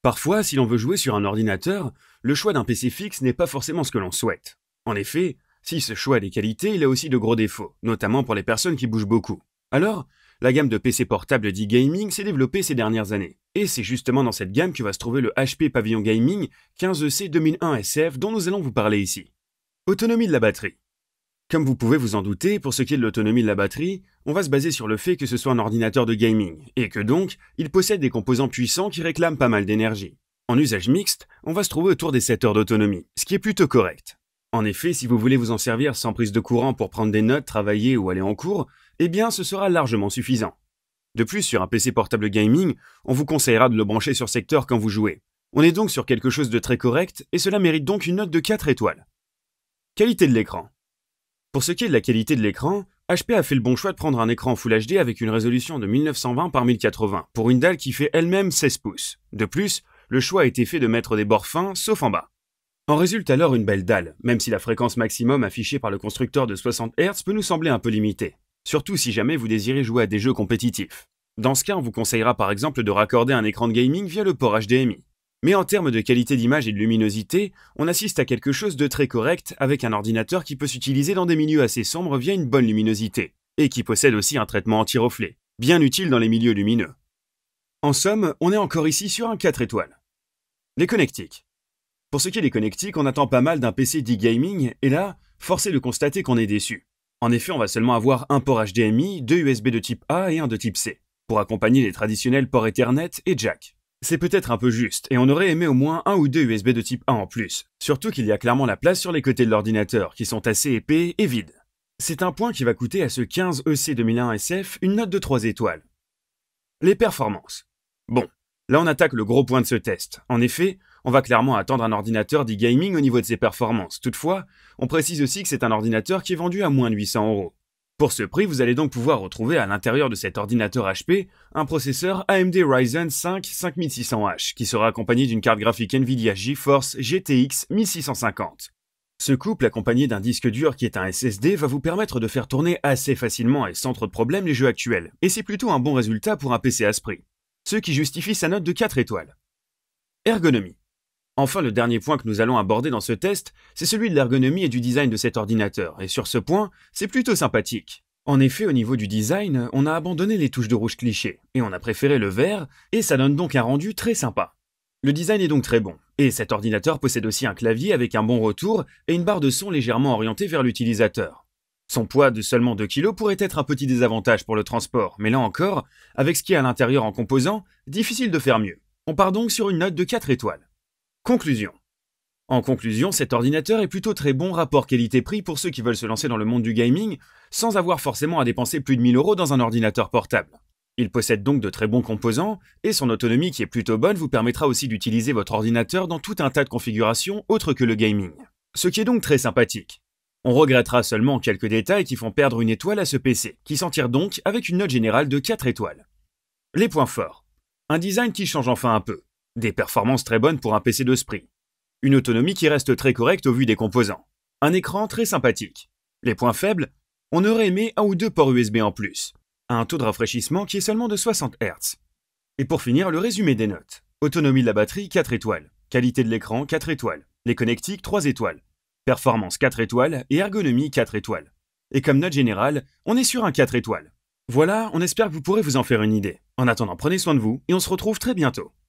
Parfois, si l'on veut jouer sur un ordinateur, le choix d'un PC fixe n'est pas forcément ce que l'on souhaite. En effet, si ce choix a des qualités, il a aussi de gros défauts, notamment pour les personnes qui bougent beaucoup. Alors, la gamme de PC portables d'e-gaming s'est développée ces dernières années. Et c'est justement dans cette gamme que va se trouver le HP Pavilion Gaming 15EC 2001 SF dont nous allons vous parler ici. Autonomie de la batterie. Comme vous pouvez vous en douter, pour ce qui est de l'autonomie de la batterie, on va se baser sur le fait que ce soit un ordinateur de gaming, et que donc, il possède des composants puissants qui réclament pas mal d'énergie. En usage mixte, on va se trouver autour des 7 heures d'autonomie, ce qui est plutôt correct. En effet, si vous voulez vous en servir sans prise de courant pour prendre des notes, travailler ou aller en cours, eh bien ce sera largement suffisant. De plus, sur un PC portable gaming, on vous conseillera de le brancher sur secteur quand vous jouez. On est donc sur quelque chose de très correct, et cela mérite donc une note de 4 étoiles. Qualité de l'écran. Pour ce qui est de la qualité de l'écran, HP a fait le bon choix de prendre un écran Full HD avec une résolution de 1920 par 1080 pour une dalle qui fait elle-même 16 pouces. De plus, le choix a été fait de mettre des bords fins, sauf en bas. En résulte alors une belle dalle, même si la fréquence maximum affichée par le constructeur de 60 Hz peut nous sembler un peu limitée, surtout si jamais vous désirez jouer à des jeux compétitifs. Dans ce cas, on vous conseillera par exemple de raccorder un écran de gaming via le port HDMI. Mais en termes de qualité d'image et de luminosité, on assiste à quelque chose de très correct avec un ordinateur qui peut s'utiliser dans des milieux assez sombres via une bonne luminosité, et qui possède aussi un traitement anti-reflet, bien utile dans les milieux lumineux. En somme, on est encore ici sur un 4 étoiles. Les connectiques. Pour ce qui est des connectiques, on attend pas mal d'un PC d'e-gaming, et là, force est de constater qu'on est déçu. En effet, on va seulement avoir un port HDMI, 2 USB de type A et un de type C, pour accompagner les traditionnels ports Ethernet et Jack. C'est peut-être un peu juste, et on aurait aimé au moins un ou deux USB de type A en plus, surtout qu'il y a clairement la place sur les côtés de l'ordinateur, qui sont assez épais et vides. C'est un point qui va coûter à ce 15EC 2001 SF une note de 3 étoiles. Les performances. Bon, là on attaque le gros point de ce test. En effet, on va clairement attendre un ordinateur d'e-gaming au niveau de ses performances. Toutefois, on précise aussi que c'est un ordinateur qui est vendu à moins de 800 €. Pour ce prix, vous allez donc pouvoir retrouver à l'intérieur de cet ordinateur HP un processeur AMD Ryzen 5 5600H qui sera accompagné d'une carte graphique Nvidia GeForce GTX 1650. Ce couple, accompagné d'un disque dur qui est un SSD, va vous permettre de faire tourner assez facilement et sans trop de problèmes les jeux actuels, et c'est plutôt un bon résultat pour un PC à ce prix, ce qui justifie sa note de 4 étoiles. Ergonomie. Enfin, le dernier point que nous allons aborder dans ce test, c'est celui de l'ergonomie et du design de cet ordinateur, et sur ce point, c'est plutôt sympathique. En effet, au niveau du design, on a abandonné les touches de rouge clichés, et on a préféré le vert, et ça donne donc un rendu très sympa. Le design est donc très bon, et cet ordinateur possède aussi un clavier avec un bon retour et une barre de son légèrement orientée vers l'utilisateur. Son poids de seulement 2 kg pourrait être un petit désavantage pour le transport, mais là encore, avec ce qu'il y a à l'intérieur en composants, difficile de faire mieux. On part donc sur une note de 4 étoiles. Conclusion. En conclusion, cet ordinateur est plutôt très bon rapport qualité-prix pour ceux qui veulent se lancer dans le monde du gaming sans avoir forcément à dépenser plus de 1000 € dans un ordinateur portable. Il possède donc de très bons composants et son autonomie qui est plutôt bonne vous permettra aussi d'utiliser votre ordinateur dans tout un tas de configurations autres que le gaming. Ce qui est donc très sympathique. On regrettera seulement quelques détails qui font perdre une étoile à ce PC, qui s'en tire donc avec une note générale de 4 étoiles. Les points forts. Un design qui change enfin un peu. Des performances très bonnes pour un PC de ce prix. Une autonomie qui reste très correcte au vu des composants. Un écran très sympathique. Les points faibles, on aurait aimé un ou deux ports USB en plus. Un taux de rafraîchissement qui est seulement de 60 Hz. Et pour finir, le résumé des notes. Autonomie de la batterie, 4 étoiles. Qualité de l'écran, 4 étoiles. Les connectiques, 3 étoiles. Performance, 4 étoiles. Et ergonomie, 4 étoiles. Et comme note générale, on est sur un 4 étoiles. Voilà, on espère que vous pourrez vous en faire une idée. En attendant, prenez soin de vous et on se retrouve très bientôt.